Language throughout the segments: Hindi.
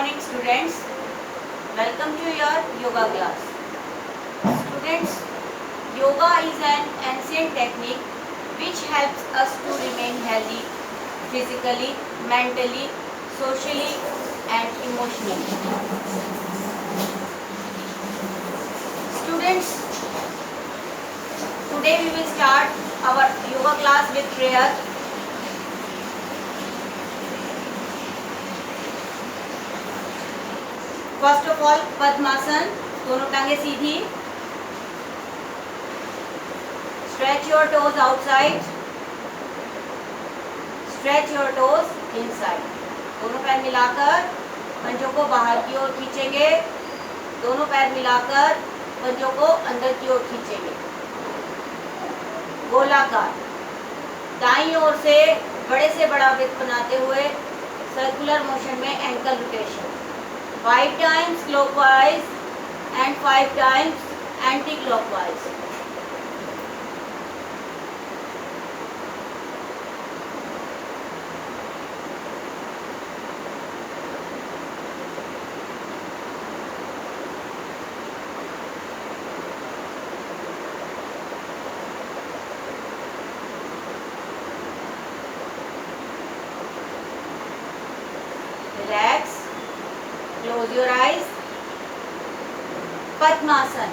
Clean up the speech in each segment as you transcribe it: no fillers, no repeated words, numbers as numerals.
morning students. Welcome to your yoga class. Students, yoga is an ancient technique which helps us to remain healthy physically, mentally, socially and emotionally. Students, today we will start our yoga class with prayer. First of all Padmasana, दोनों टांगे सीधी. Stretch your toes outside, stretch your toes inside. दोनों पैर मिलाकर पंजों को बाहर की ओर खींचेंगे. दोनों पैर मिलाकर पंजों को अंदर की ओर खींचेंगे. गोलाकार दाईं ओर से बड़ा वृत्त बनाते हुए सर्कुलर मोशन में ankle rotation. 5 times clockwise and 5 times anti-clockwise. Relax. Close your eyes. Padmasana.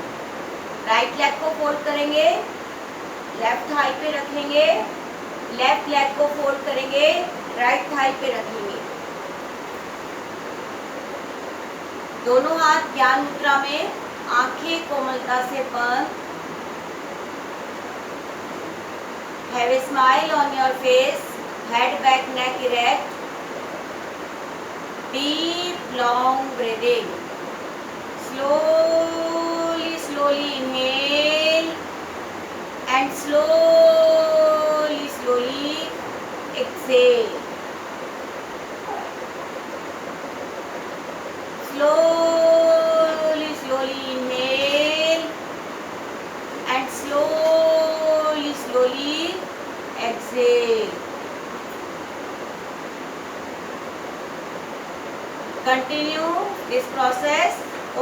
Right leg को फोल्ड करेंगे, लेफ्ट थाई पे रखेंगे. लेफ्ट लेग को फोल्ड करेंगे, राइट थाई पे रखेंगे. दोनों हाथ ज्ञान मुद्रा में, आंखें कोमलता से बंद. Have a smile on your face. Head back, neck erect. Deep long breathing. Slowly inhale and slowly exhale. Slowly inhale and slowly exhale. Continue this process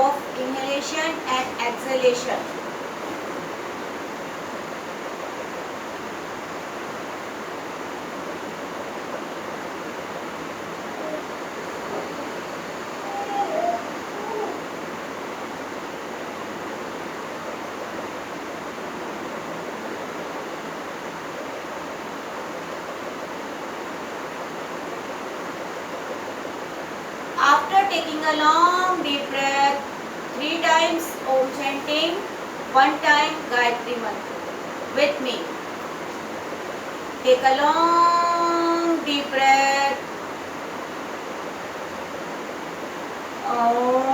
of inhalation and exhalation. After taking a long deep breath, 3 times Om chanting, 1 time Gayatri Mantra. With me. Take a long deep breath. Om.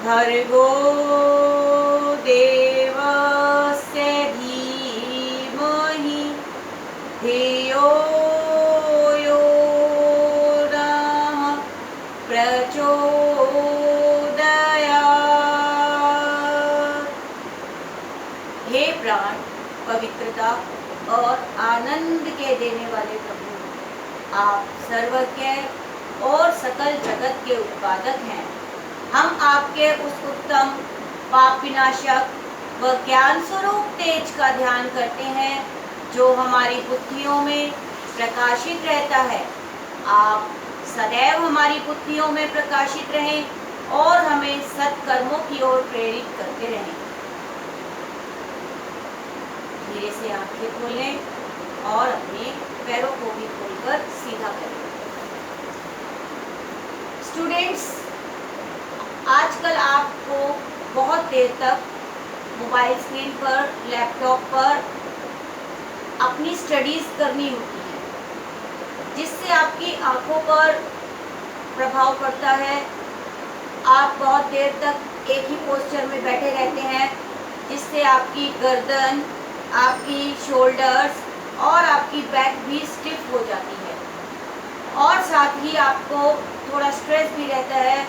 भर्गो देवस्य धीमहि धियो यो नः प्रचोदयात्. कल्याण, पवित्रता और आनंद के देने वाले प्रभु, आप सर्वज्ञ और सकल जगत के उत्पादक हैं। हम आपके उस उत्तम, पाप विनाशक व ज्ञान स्वरूप तेज का ध्यान करते हैं जो हमारी बुद्धियों में प्रकाशित रहता है। आप सदैव हमारी बुद्धियों में प्रकाशित रहें और हमें सत्कर्मों की ओर प्रेरित करते रहें। धीरे से आंखें खोलें और अपने पैरों को भी खोलकर सीधा करें। स्टूडेंट्स, आजकल आपको बहुत देर तक मोबाइल स्क्रीन पर, लैपटॉप पर अपनी स्टडीज करनी होती है, जिससे आपकी आंखों पर प्रभाव पड़ता है। आप बहुत देर तक एक ही पोस्चर में बैठे रहते हैं, जिससे आपकी गर्दन, आपकी शोल्डर्स और आपकी बैक भी स्टिफ हो जाती है। और साथ ही आपको थोड़ा स्ट्रेस भी रहता है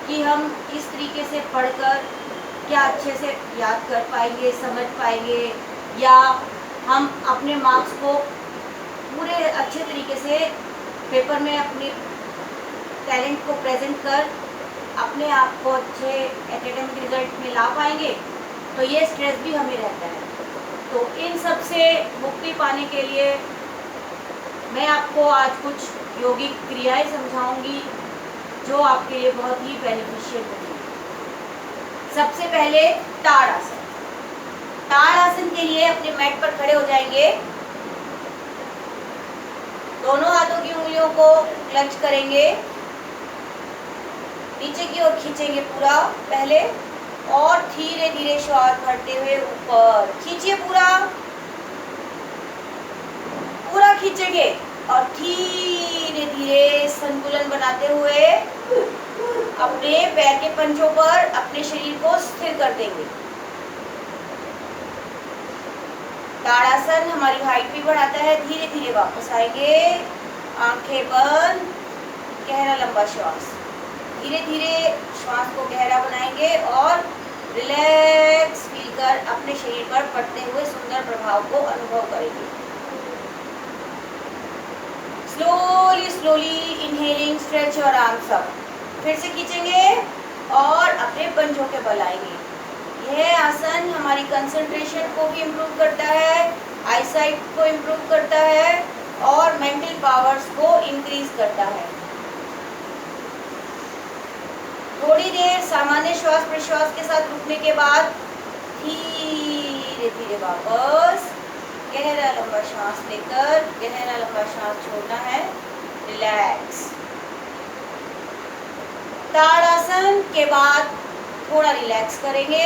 कि हम इस तरीके से पढ़कर क्या अच्छे से याद कर पाएंगे, समझ पाएंगे, या हम अपने मार्क्स को पूरे अच्छे तरीके से पेपर में अपने टैलेंट को प्रेजेंट कर अपने आप को अच्छे एकेडमिक रिजल्ट में ला पाएंगे। तो ये स्ट्रेस भी हमें रहता है। तो इन सब से मुक्ति पाने के लिए मैं आपको आज कुछ योगिक क्रियाएं समझाऊंगी जो आपके लिए बहुत ही बेनिफिशियल होगी। सबसे पहले ताड़ासन। ताड़ासन के लिए अपने मैट पर खड़े हो जाएंगे, दोनों हाथों की उंगलियों को क्लच करेंगे, नीचे की ओर खींचेंगे पूरा पहले, और धीरे धीरे श्वास भरते हुए ऊपर खींचिए, पूरा पूरा खींचेंगे और धीरे धीरे संतुलन बनाते हुए अपने पैर के पंजों पर अपने शरीर को स्थिर कर देंगे। ताड़ासन हमारी हाइट भी बढ़ाता है। धीरे धीरे वापस आएंगे, आंखें बंद, गहरा लंबा श्वास। धीरे धीरे श्वास को गहरा बनाएंगे और रिलैक्स फील कर अपने शरीर पर पड़ते हुए सुंदर प्रभाव को अनुभव करेंगे। Slowly slowly inhaling, stretch your arms up. फिर से खींचेंगे और अपने पंजों के बल आएंगे। यह आसन हमारी कंसंट्रेशन को भी इम्प्रूव करता है, आईसाइट को इम्प्रूव करता है और मेंटल पावर्स को इंक्रीज करता है। थोड़ी देर सामान्य श्वास प्रश्वास के साथ रुकने के बाद धीरे धीरे वापस गहरा लंबा श्वास लेकर गहरा लंबा श्वास छोड़ना है। रिलैक्स। ताड़ासन के बाद थोड़ा रिलैक्स करेंगे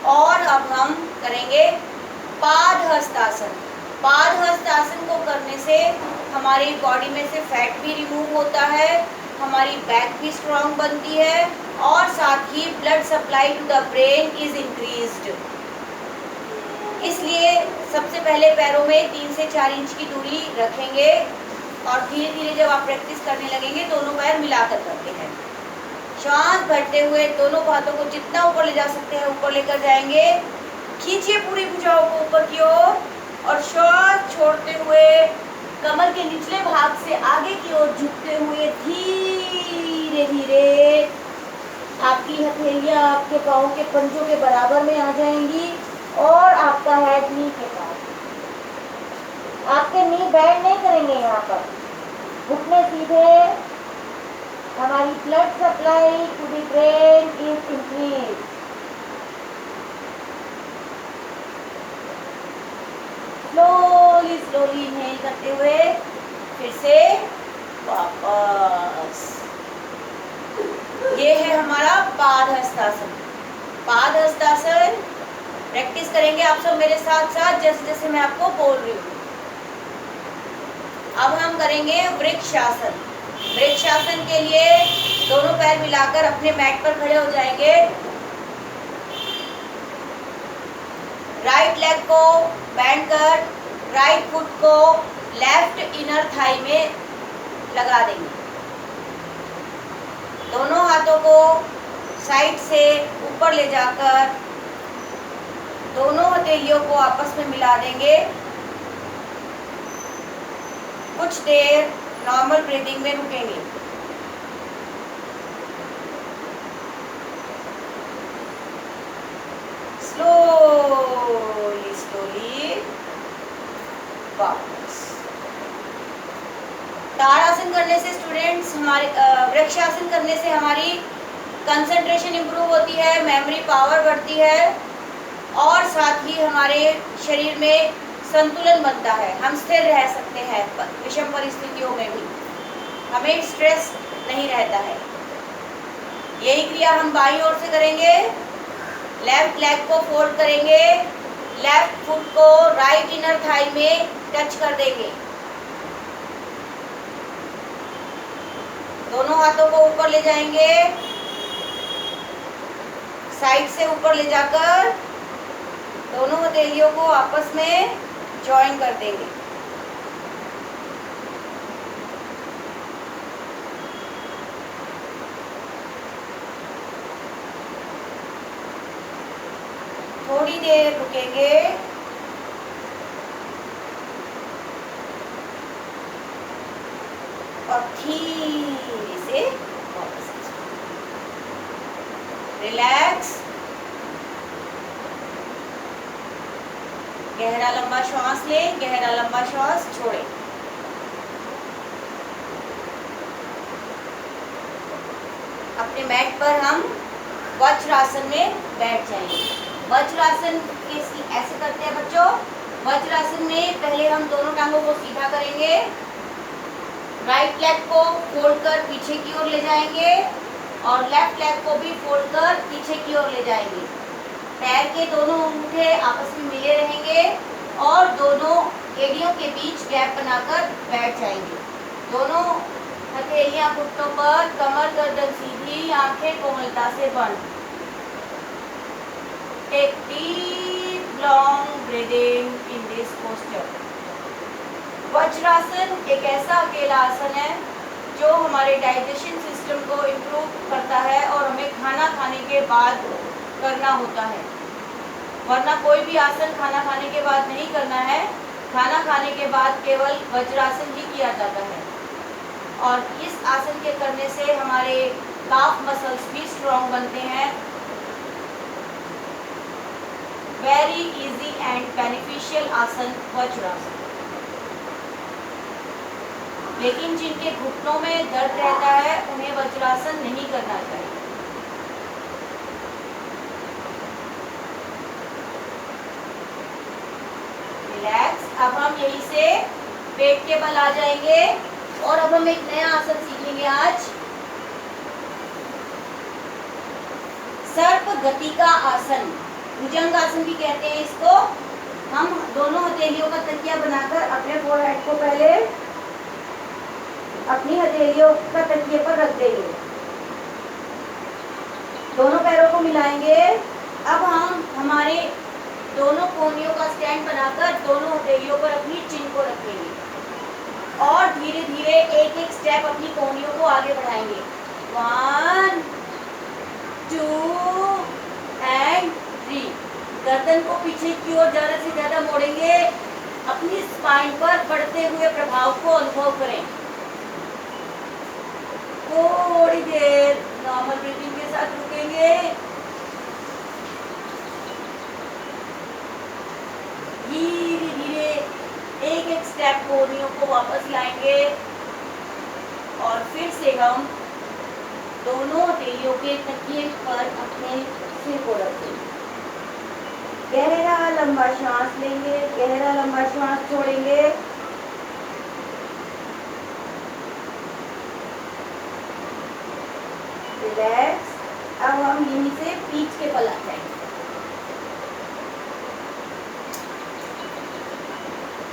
और अब हम करेंगे पादहस्तासन। पादहस्तासन को करने से हमारी बॉडी में से फैट भी रिमूव होता है, हमारी बैक भी स्ट्रांग बनती है और साथ ही blood supply to the brain is increased. इसलिए सबसे पहले पैरों में 3 से 4 इंच की दूरी रखेंगे और धीरे धीरे जब आप प्रैक्टिस करने लगेंगे दोनों पैर मिलाकर करते हैं। श्वास भरते हुए दोनों हाथों को जितना ऊपर ले जा सकते हैं ऊपर लेकर जाएंगे। खींचिए पूरी भुजाओं को ऊपर की ओर और श्वास छोड़ते हुए कमर के निचले भाग से आगे की ओर झुकते हुए धीरे धीरे आपकी हथेलियां आपके पाँव के पंजों के बराबर में आ जाएंगी और आपका हेड नी के पास। आपके नी बैंड नहीं करेंगे यहाँ पर, घुटने सीधे। हमारी blood supply to the brain is increase. Slowly slowly inhale करते हुए फिर से वापस। ये है हमारा पादहस्तासन। पादहस्तासन प्रैक्टिस करेंगे आप सब मेरे साथ साथ जैसे जैसे मैं आपको बोल रही हूँ। अब हम करेंगे वृक्षासन। वृक्षासन के लिए दोनों पैर मिलाकर अपने मैट पर खड़े हो जाएंगे। राइट लेग को बैंड कर राइट फुट को लेफ्ट इनर थाई में लगा देंगे। दोनों हाथों को साइड से ऊपर ले जाकर दोनों हथेलियों को आपस में मिला देंगे। कुछ देर नॉर्मल ब्रीदिंग में रुकेंगे। स्लोली स्लोली वापस। ताड़ासन करने से स्टूडेंट्स हमारे वृक्षासन करने से हमारी कंसंट्रेशन इंप्रूव होती है, मेमोरी पावर बढ़ती है और साथ ही हमारे शरीर में संतुलन बनता है। हम स्थिर रह सकते हैं विषम परिस्थितियों में भी, हमें स्ट्रेस नहीं रहता है। यही क्रिया हम बाईं ओर से करेंगे। लेफ्ट लेग को फोल्ड करेंगे, लेफ्ट फुट को राइट इनर थाई में टच कर देंगे। दोनों हाथों को ऊपर ले जाएंगे, साइड से ऊपर ले जाकर दोनों हथेलियों को आपस में ज्वाइन कर देंगे। थोड़ी देर रुकेंगे। और धीरे से वापस रिलैक्स। गहरा लंबा श्वास लें, गहरा लंबा श्वास छोड़ें। अपने मैट पर हम वज्रासन में बैठ जाएंगे। वज्रासन ऐसे करते हैं बच्चों। वज्रासन में पहले हम दोनों टांगों को सीधा करेंगे, राइट लेग को फोल्ड कर पीछे की ओर ले जाएंगे और लेफ्ट लेग को भी फोल्ड कर पीछे की ओर ले जाएंगे। पैर के दोनों अंगूठे आपस में मिले रहेंगे और दोनों एड़ियों के बीच गैप बनाकर बैठ जाएंगे। दोनों हथेलियां घुटनों पर, कमर गर्दन सीधी, आंखें कोमलता से बंद। Take deep long breathing in this posture. Vajrasana एक ऐसा अकेला आसन है जो हमारे डाइजेशन सिस्टम को इम्प्रूव करता है और हमें खाना खाने के बाद करना होता है, वरना कोई भी आसन खाना खाने के बाद नहीं करना है। खाना खाने के बाद केवल वज्रासन ही किया जाता है और इस आसन के करने से हमारे काफ मसल्स भी स्ट्रॉन्ग बनते हैं। वेरी इजी एंड बेनिफिशियल आसन वज्रासन। लेकिन जिनके घुटनों में दर्द रहता है उन्हें वज्रासन नहीं करना चाहिए। रिलैक्स। अब हम यहीं से पेट के बल आ जाएंगे और अब हम एक नया आसन सीखेंगे आज। सर्प गति का आसन, भुजंग आसन भी कहते हैं इसको। हम दोनों हथेलियों का तकिया बनाकर अपने फोरहेड को पहले अपनी हथेलियों का तकिए पर रख देंगे। दोनों पैरों को मिलाएंगे। अब हम हमारे दोनों कोहनियों का स्टैंड बनाकर दोनों हथेलियों पर अपनी चिन को रखेंगे और धीरे धीरे एक एक स्टेप अपनी कोहनियों को आगे बढ़ाएंगे। 1 2 एंड 3। गर्दन को पीछे की ओर ज्यादा से ज्यादा मोड़ेंगे। अपनी स्पाइन पर पड़ते हुए प्रभाव को अनुभव करें। थोड़ी देर नॉर्मल ब्रीथिंग के साथ रुकेंगे। धीरे धीरे एक एक स्टेप कोहनियों को वापस लाएंगे और फिर से हम दोनों हथेलियों के तकिए पर अपने सिर को रखेंगे। गहरा लंबा श्वास लेंगे, गहरा लंबा श्वास छोड़ेंगे। रिलैक्स। अब हम यहीं से पीठ के बल आ जाएंगे।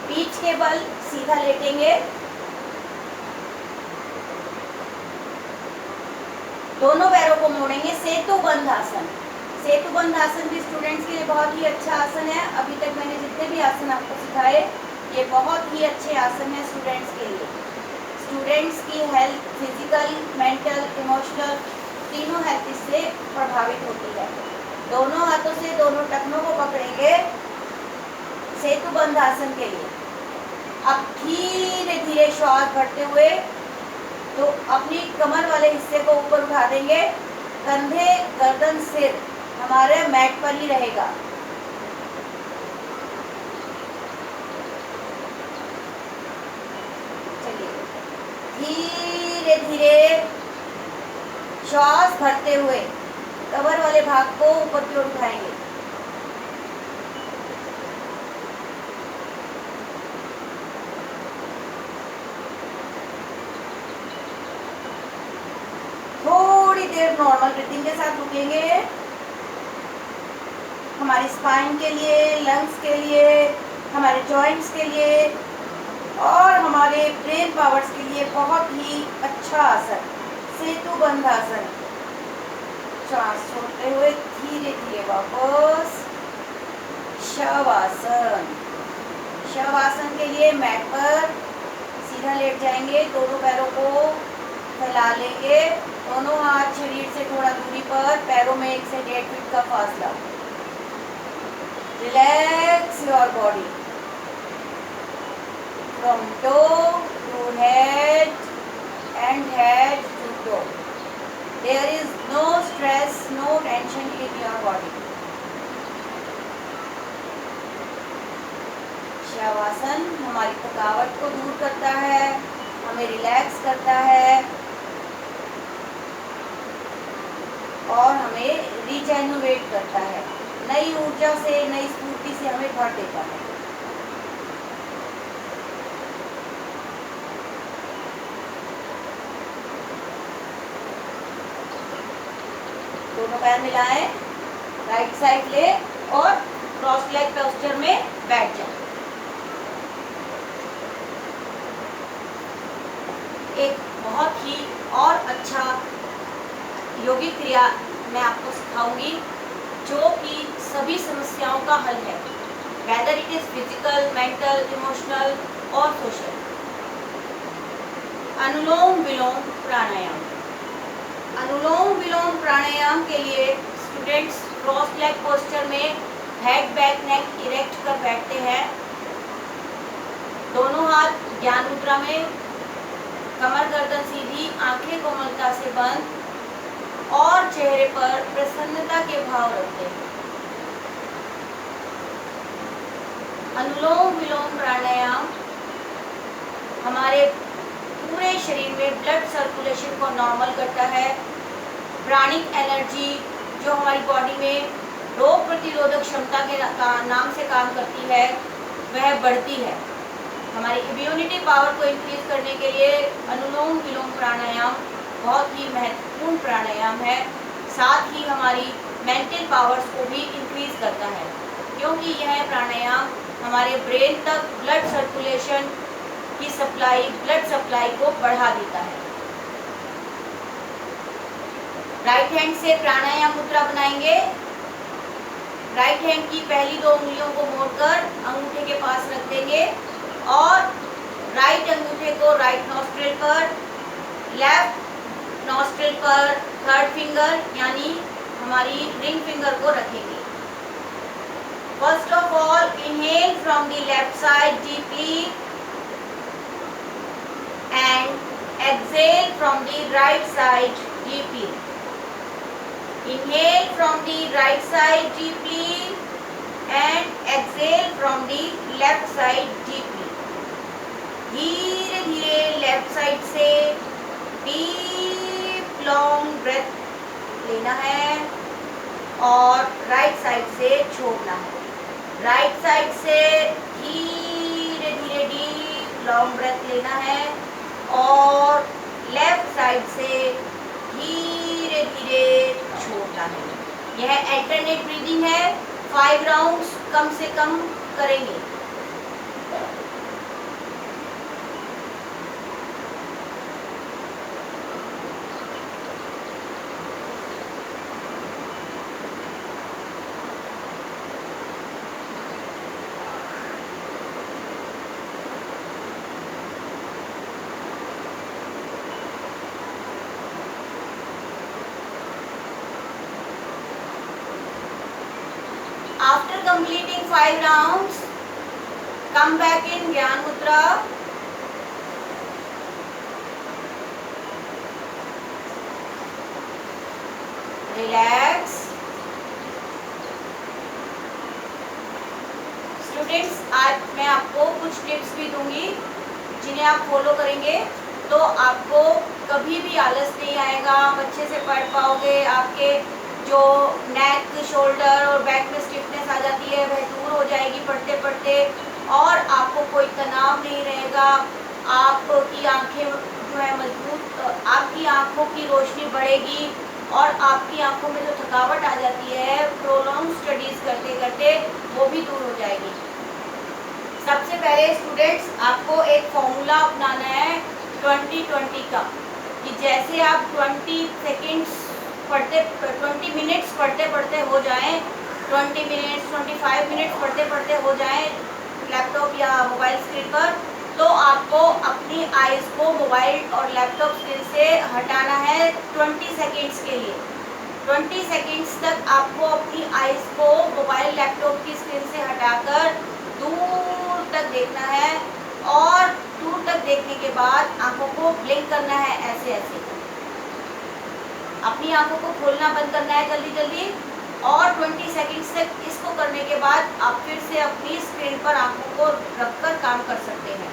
पीठ के बल सीधा लेटेंगे। दोनों पैरों को मोड़ेंगे। सेतुबंध आसन। सेतुबंध आसन भी स्टूडेंट्स के लिए बहुत ही अच्छा आसन है। अभी तक मैंने जितने भी आसन आपको सिखाए ये बहुत ही अच्छे आसन है स्टूडेंट्स के लिए। स्टूडेंट्स की हेल्थ, फिजिकल, मेंटल, इमोशनल, तीनों हेल्थ इससे प्रभावित होती है। दोनों हाथों से दोनों टखनों को पकड़ेंगे सेतु बंध आसन के लिए। अब धीरे धीरे श्वास भरते हुए तो अपनी कमर वाले हिस्से को ऊपर उठा देंगे। कंधे, गर्दन, सिर हमारे मैट पर ही रहेगा। चलिए धीरे धीरे श्वास भरते हुए कमर वाले भाग को ऊपर की ओर उठाएंगे। थोड़ी देर नॉर्मल ब्रीथिंग के साथ रुकेंगे। हमारी स्पाइन के लिए, लंग्स के लिए, हमारे जॉइंट्स के लिए और हमारे ब्रेन पावर्स के लिए बहुत ही अच्छा आसन सेतु बंध आसन। श्वास छोड़ते हुए धीरे धीरे वापस शवासन। शवासन के लिए मैट पर सीधा लेट जाएंगे, दोनों पैरों को फैला लेंगे, दोनों हाथ शरीर से थोड़ा दूरी पर, पैरों में 1 से 1.5 फीट का फासला। Relax your body from toe to head and head to toe. There is no stress, no tension in your body. Shavasana हमारी थकावट को दूर करता है, हमें रिलैक्स करता है और हमें रिजेन्युएट करता है, नई ऊर्जा से, नई स्फूर्ति से हमें भर देता है। दोनों पैर मिलाएं, राइट साइड ले और क्रॉस लेग पोस्चर में बैठ जाएं। एक बहुत ही और अच्छा योगिक क्रिया मैं आपको सिखाऊंगी जो कि सभी समस्याओं का हल है, whether it is physical, mental, emotional और सोशल। अनुलोम विलोम प्राणायाम। अनुलोम विलोम प्राणायाम के लिए स्टूडेंट्स क्रॉस लेग पोस्चर में हेड, बैक, नेक इरेक्ट कर बैठते हैं। दोनों हाथ ज्ञान मुद्रा में, कमर गर्दन सीधी, आंखें कोमलता से बंद और चेहरे पर प्रसन्नता के भाव रखते हैं। अनुलोम विलोम प्राणायाम हमारे पूरे शरीर में ब्लड सर्कुलेशन को नॉर्मल करता है। प्राणिक एनर्जी जो हमारी बॉडी में रोग प्रतिरोधक क्षमता के नाम से काम करती है वह बढ़ती है। हमारी इम्यूनिटी पावर को इंक्रीज करने के लिए अनुलोम विलोम प्राणायाम बहुत ही महत्वपूर्ण प्राणायाम है। साथ ही हमारी मेंटल पावर्स को भी इंक्रीज करता है क्योंकि यह प्राणायाम हमारे ब्रेन तक ब्लड सर्कुलेशन की सप्लाई, ब्लड सप्लाई को बढ़ा देता है। राइट हैंड से प्राणायाम मुद्रा बनाएंगे। राइट हैंड की पहली 2 उंगलियों को मोड़कर अंगूठे के पास रख देंगे और राइट अंगूठे को राइट नॉस्ट्रिल पर, लेफ्ट नॉस्ट्रिल पर थर्ड फिंगर यानी हमारी रिंग फिंगर को रखेंगे। First of all inhale from the left side deeply and exhale from the right side deeply. Inhale from the right side deeply and exhale from the left side deeply. धीरे धीरे लेफ्ट साइड से डीप लॉन्ग ब्रेथ लेना है और राइट साइड से छोड़ना है। राइट साइड से धीरे धीरे डीप लॉन्ग ब्रेथ लेना है और लेफ्ट साइड से धीरे धीरे छोड़ना है। यह अल्टरनेट ब्रीदिंग है। 5 राउंड्स कम से कम करेंगे। completing 5 rounds, come back in Gyan Mudra. Relax. Students, आज मैं आपको कुछ टिप्स भी दूंगी जिन्हें आप फॉलो करेंगे तो आपको कभी भी आलस नहीं आएगा, आप अच्छे से पढ़ पाओगे, आपके जो नेक, शोल्डर और बैक में स्टिफनेस आ जाती है वह दूर हो जाएगी पढ़ते पढ़ते, और आपको कोई तनाव नहीं रहेगा, आपकी आंखें जो है मजबूत, आपकी आंखों की रोशनी बढ़ेगी और आपकी आंखों में जो थकावट आ जाती है प्रोलॉन्ग स्टडीज करते करते वो भी दूर हो जाएगी। सबसे पहले स्टूडेंट्स, आपको एक फॉर्मूला अपनाना है 20-20 का, कि जैसे आप 20 सेकेंड्स पढ़ते 20 मिनट्स पढ़ते पढ़ते हो जाएं, 20 मिनट्स 25 मिनट्स पढ़ते पढ़ते हो जाएं लैपटॉप या मोबाइल स्क्रीन पर, तो आपको अपनी आइज़ को मोबाइल और लैपटॉप स्क्रीन से हटाना है 20 सेकेंड्स के लिए। 20 सेकेंड्स तक आपको अपनी आइज़ को मोबाइल लैपटॉप की स्क्रीन से हटाकर दूर तक देखना है, और दूर तक देखने के बाद आंखों को ब्लिंक करना है ऐसे ऐसे, अपनी आंखों को खोलना बंद करना है जल्दी जल्दी, और 20 सेकेंड्स तक इसको करने के बाद आप फिर से अपनी स्क्रीन पर आंखों को रखकर काम कर सकते हैं।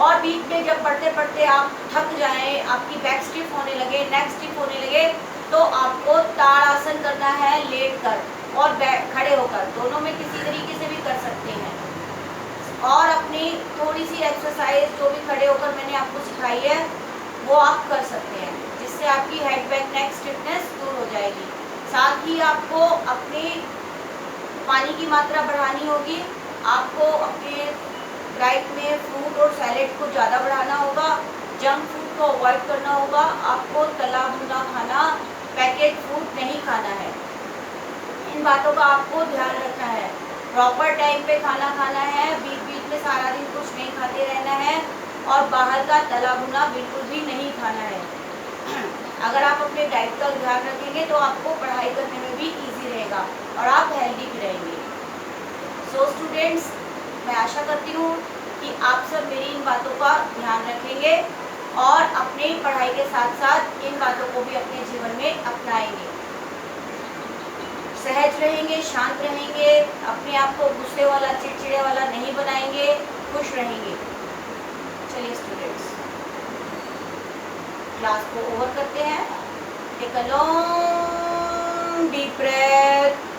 और बीच में जब पढ़ते पढ़ते आप थक जाएं, आपकी बैक स्टिफ होने लगे, नेक स्टिफ होने लगे, तो आपको ताड़ासन करना है लेट कर और खड़े होकर, दोनों में किसी तरीके से भी कर सकते हैं। और अपनी थोड़ी सी एक्सरसाइज जो भी खड़े होकर मैंने आपको सिखाई है वो आप कर सकते हैं, जिससे आपकी हेड बैक नेक स्टिफनेस दूर हो जाएगी। साथ ही आपको अपनी पानी की मात्रा बढ़ानी होगी, आपको अपने डाइट में फ्रूट और सैलेड को ज़्यादा बढ़ाना होगा, जंक फूड को अवॉइड करना होगा, आपको तला भुना खाना, पैकेट फूड नहीं खाना है, इन बातों का आपको ध्यान रखना है। प्रॉपर टाइम पे खाना खाना है, बीच बीच में सारा दिन कुछ नहीं खाते रहना है, और बाहर का तला भुना बिल्कुल भी नहीं खाना है। अगर आप अपने डाइट का ध्यान रखेंगे तो आपको पढ़ाई करने में भी इजी रहेगा और आप हेल्दी भी रहेंगे। सो स्टूडेंट्स, मैं आशा करती हूँ कि आप सब मेरी इन बातों का ध्यान रखेंगे और अपनी पढ़ाई के साथ साथ इन बातों को भी अपने जीवन में अपनाएंगे, सहज रहेंगे, शांत रहेंगे, अपने आप को गुस्से वाला, चिड़चिड़े वाला नहीं बनाएंगे, खुश रहेंगे। चलिए स्टूडेंट्स, क्लास को ओवर करते हैं। Take a long deep breath.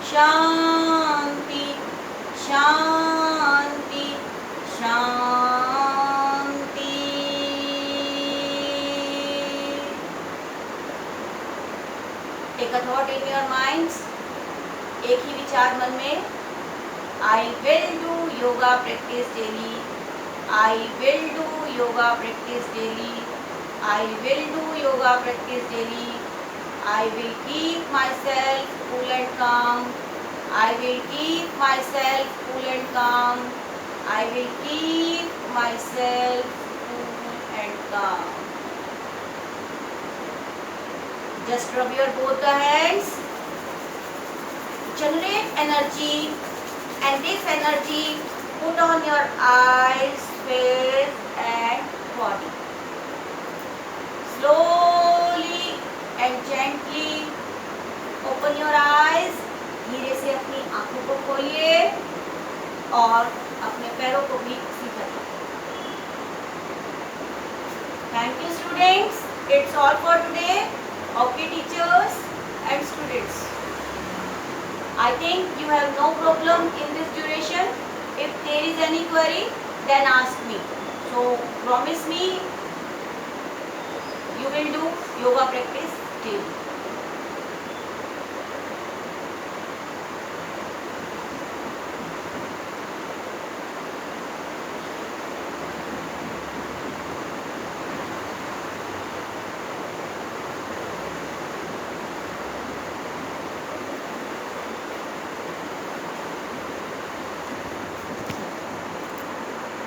शांति शांति शांति। Take a thought in your minds, एक ही विचार मन में, I will do yoga practice daily, I will do yoga practice daily, I will do yoga practice daily, I will keep myself cool and calm, I will keep myself cool and calm, I will keep myself cool and calm. Just rub your both the hands, generate energy, and this energy put on your eyes, face and body. Slowly and gently open your eyes. धीरे से अपनी आंखों को खोलिए और अपने पैरों को भी उसी तरह। Thank you students. It's all for today. Okay teachers and students. I think you have no problem in this duration. If there is any query, then ask me. So promise me you will do yoga practice daily.